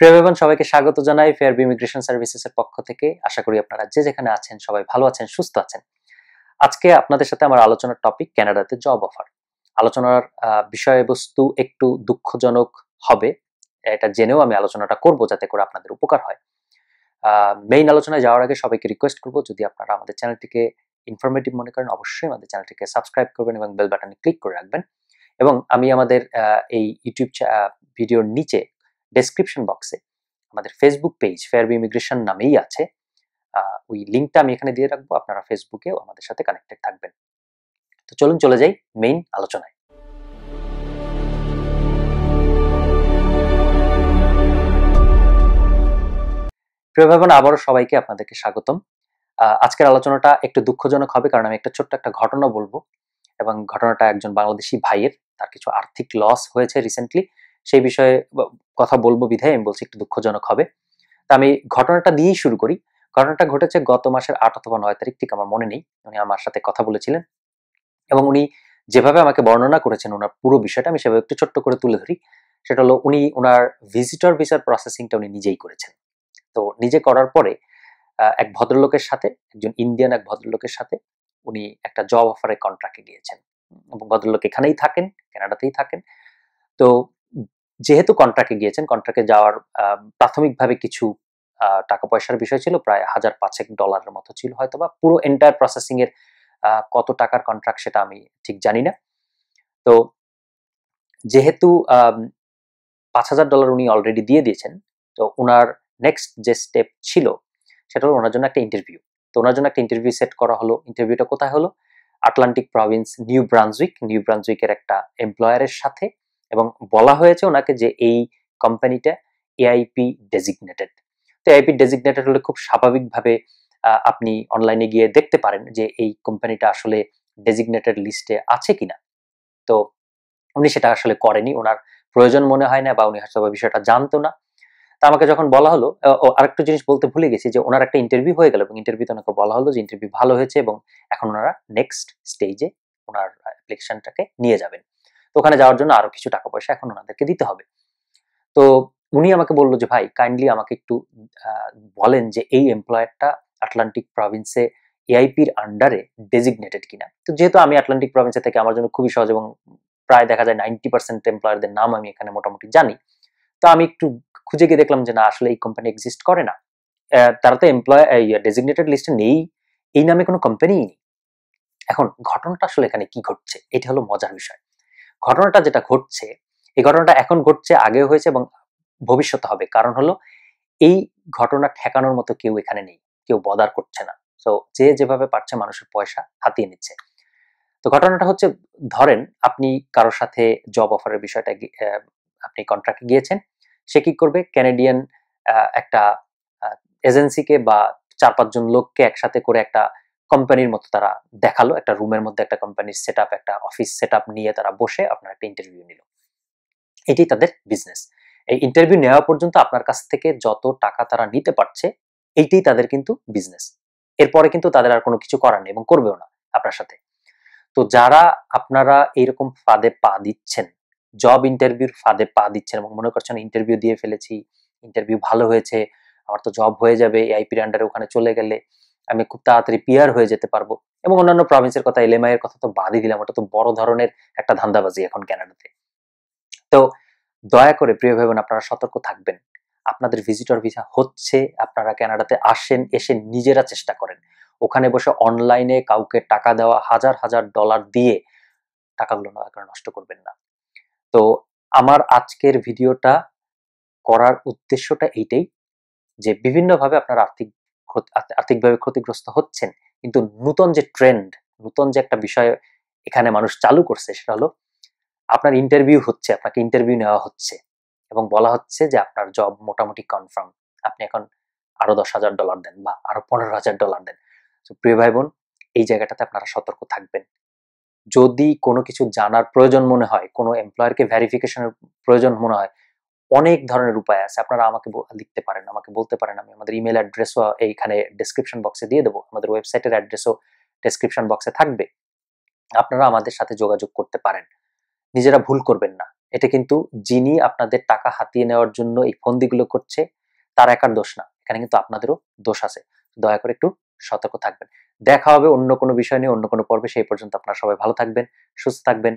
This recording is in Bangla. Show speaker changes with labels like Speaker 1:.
Speaker 1: প্রিয় ভাই বোন, সবাইকে স্বাগত জানাই ফেয়ার ইমিগ্রেশন সার্ভিসেস এর পক্ষ থেকে। আশা করি আপনারা যে যেখানে আছেন সবাই ভালো আছেন, সুস্থ আছেন। আজকে আপনাদের সাথে আমার আলোচনার টপিক কানাডাতে জব অফার। আলোচনার বিষয়বস্তু একটু দুঃখজনক হবে, এটা জেনেও আমি আলোচনাটা করব যাতে করে আপনাদের উপকার হয়। মেইন আলোচনায় যাওয়ার আগে সবাইকে রিকোয়েস্ট করব, যদি আপনারা আমাদের চ্যানেলটিকে ইনফরমেটিভ মনে করেন অবশ্যই আমাদের চ্যানেলটিকে সাবস্ক্রাইব করবেন এবং বেল বাটনে ক্লিক করে রাখবেন। এবং আমি আমাদের এই ইউটিউব ভিডিওর নিচে ডেসক্রিপশন বক্সে আমাদের ফেসবুক পেজ ফেয়ার ইমিগ্রেশন নামেই আছে, ওই লিঙ্কটা আমি এখানে দিয়ে রাখবো, আপনারা ফেসবুকেও আমাদের সাথে কানেক্টেড থাকবেন। তো চলুন চলে যাই মেইন আলোচনায়। প্রিয় ভাই বোন, আবারও সবাইকে আপনাদেরকে স্বাগতম। আজকের আলোচনাটা একটু দুঃখজনক হবে, কারণ আমি একটা ছোট্ট একটা ঘটনা বলবো, এবং ঘটনাটা একজন বাংলাদেশি ভাইয়ের, তার কিছু আর্থিক লস হয়েছে রিসেন্টলি, সেই বিষয়ে কথা বলবো বিধায় আমি বলছি একটু দুঃখজনক হবে। তা আমি ঘটনাটা দিয়েই শুরু করি। ঘটনাটা ঘটেছে গত মাসের 8 অথবা 9 তারিখ, ঠিক আমার মনে নেই। উনি আমার সাথে কথা বলেছিলেন এবং উনি যেভাবে আমাকে বর্ণনা করেছেন ওনার পুরো বিষয়টা, আমি সেভাবে একটু ছোট্ট করে তুলে ধরি। সেটা হলো, উনি ওনার ভিজিটর ভিসার প্রসেসিংটা উনি নিজেই করেছেন। তো নিজে করার পরে এক ভদ্রলোকের সাথে, একজন ইন্ডিয়ান এক ভদ্রলোকের সাথে উনি একটা জব অফারে কন্ট্রাক্টে গিয়েছেন, এবং ভদ্রলোক এখানেই থাকেন, কানাডাতেই থাকেন। তো যেহেতু কন্ট্রাক্টে গিয়েছেন, কন্ট্রাক্টে যাওয়ার প্রাথমিকভাবে কিছু টাকা পয়সার বিষয় ছিল, প্রায় $1000-500 মতো ছিল হয়তো, বা পুরো এন্টায়ার প্রসেসিং এর কত টাকার কন্ট্রাক্ট সেটা আমি ঠিক জানি না। তো যেহেতু $5000 উনি অলরেডি দিয়ে দিয়েছেন, তো ওনার নেক্সট যে স্টেপ ছিল সেটা হলো ওনার জন্য একটা ইন্টারভিউ। তো ওনার জন্য একটা ইন্টারভিউ সেট করা হলো। ইন্টারভিউটা কোথায় হলো? আটলান্টিক প্রভিন্স নিউ ব্রান্সউইকের একটা এমপ্লয়ারের সাথে, এবং বলা হয়েছে ওনাকে যে এই কোম্পানিটা এআইপি ডেজিগনেটেড। তো এআইপি ডেজিগনেটেড হলে খুব স্বাভাবিকভাবে আপনি অনলাইনে গিয়ে দেখতে পারেন যে এই কোম্পানিটা আসলে ডেজিগনেটেড লিস্টে আছে কিনা। তো উনি সেটা আসলে করেনি, ওনার প্রয়োজন মনে হয় না, বা উনি হয়তো বিষয়টা জানতো না। তা আমাকে যখন বলা হলো, আরেকটা জিনিস বলতে ভুলে গেছি, যে ওনার একটা ইন্টারভিউ হয়ে গেল, এবং ইন্টারভিউতে ওনাকে বলা হলো যে ইন্টারভিউ ভালো হয়েছে এবং এখন ওনারা নেক্সট স্টেজে ওনার অ্যাপ্লিকেশনটাকে নিয়ে যাবেন। তো ওখানে যাওয়ার জন্য আরো কিছু টাকা পয়সা এখন ওনাদেরকে দিতে হবে। তো উনি আমাকে বললো যে ভাই, কাইন্ডলি আমাকে একটু বলেন যে এই এমপ্লয়ারটা আটলান্টিক প্রভিন্সে এআইপির আন্ডারে ডেজিগনেটেড কিনা। তো যেহেতু আমি আটলান্টিক প্রভিন্সে থেকে, আমার জন্য খুবই সহজ, এবং প্রায় দেখা যায় 90% এমপ্লয়ারদের নাম আমি এখানে মোটামুটি জানি। তো আমি একটু খুঁজে গিয়ে দেখলাম যে না, আসলে এই কোম্পানি এক্সিস্ট করে না। তারা তো ডেজিগনেটেড লিস্টে নেই, এই নামে কোনো কোম্পানি নেই। এখন ঘটনাটা আসলে এখানে কি ঘটছে, এটা হলো মজার বিষয়। ঘটনাটা যেটা ঘটছে, এই ঘটনাটা এখন ঘটছে, আগেও হয়েছে এবং ভবিষ্যতে হবে। কারণ হলো, এই ঘটনা ঠেকানোর মতো কেউ এখানে নেই, কেউ বদার করছে না। তো যে যেভাবে পারছে মানুষের পয়সা হাতিয়ে নিচ্ছে। তো ঘটনাটা হচ্ছে, ধরেন আপনি কারোর সাথে জব অফারের বিষয়টা আপনি কন্ট্রাক্টে গিয়েছেন। সে কি করবে, ক্যানাডিয়ান একটা এজেন্সিকে বা 4-5 জন লোককে একসাথে করে একটা কোম্পানির মতো তারা দেখালো, একটা রুমের মধ্যে একটা কোম্পানির সেটআপ, একটা অফিস সেটআপ নিয়ে তারা বসে আপনার একটা ইন্টারভিউ নিল। এটাই তাদের বিজনেস। এই ইন্টারভিউ নেওয়া পর্যন্ত আপনার কাছ থেকে যত টাকা তারা নিতে পারছে, এইটাই তাদের কিন্তু বিজনেস। এরপরে কিন্তু তাদের আর কোনো কিছু করার নেই এবং করবেও না আপনার সাথে। তো যারা আপনারা এইরকম ফাঁদে পা দিচ্ছেন, জব ইন্টারভিউর ফাঁদে পা দিচ্ছেন, এবং মনে করছেন ইন্টারভিউ দিয়ে ফেলেছি, ইন্টারভিউ ভালো হয়েছে, আমার তো জব হয়ে যাবে, এআইপির আন্ডারে ওখানে চলে গেলে আমি খুব তাড়াতাড়ি পিআর হয়ে যেতে পারবো, এবং অন্যান্য প্রভিন্সের কথা, এলএমআই এর কথা তো বাদই দিলাম, ওটা তো বড় ধরনের একটা ধান্দাবাজি এখন কানাডাতে। তো দয়া করে প্রিয় ভাই বোন, আপনারা সতর্ক থাকবেন। আপনাদের ভিজিটর ভিসা হচ্ছে, আপনারা কানাডাতে আসেন, এসে নিজেরা চেষ্টা করেন। ওখানে বসে অনলাইনে কাউকে টাকা দেওয়া, $1000 দিয়ে টাকাগুলো নষ্ট করবেন না। তো আমার আজকের ভিডিওটা করার উদ্দেশ্যটা এইটাই, যে বিভিন্নভাবে আপনারা আর্থিকভাবে ক্ষতিগ্রস্ত হচ্ছেন, কিন্তু নতুন যে ট্রেন্ড, নতুন যে একটা বিষয় এখানে মানুষ চালু করছে, সেটা হলো আপনার ইন্টারভিউ হচ্ছে, আপনাকে ইন্টারভিউ নেওয়া হচ্ছে এবং বলা হচ্ছে যে আপনার জব মোটামুটি কনফার্ম, আপনি এখন আরো $10,000 দেন বা আরো $15,000 দেন। তো প্রিয় ভাই বোন, এই জায়গাটাতে আপনারা সতর্ক থাকবেন। যদি কোনো কিছু জানার প্রয়োজন মনে হয়, কোনো এমপ্লয়ারকে ভেরিফিকেশনের প্রয়োজন মনে হয়, অনেক ধরনের উপায় আছে। আপনারা আমাকে লিখতে পারেন, আমাকে বলতে পারেন, আমি আমাদের ইমেল অ্যাড্রেসও এইখানে ডেসক্রিপশন বক্সে দিয়ে দেবো, আমাদের ওয়েবসাইটের অ্যাড্রেসও ডেসক্রিপশন বক্সে থাকবে। আপনারা আমাদের সাথে যোগাযোগ করতে পারেন। নিজেরা ভুল করবেন না, এটা কিন্তু যিনি আপনাদের টাকা হাতিয়ে নেওয়ার জন্য এই ফন্দিগুলো করছে তার একার দোষ না, এখানে কিন্তু আপনাদেরও দোষ আছে। দয়া করে একটু সতর্ক থাকবেন। দেখা হবে অন্য কোনো বিষয় নিয়ে অন্য কোনো পর্বে। সেই পর্যন্ত আপনারা সবাই ভালো থাকবেন, সুস্থ থাকবেন।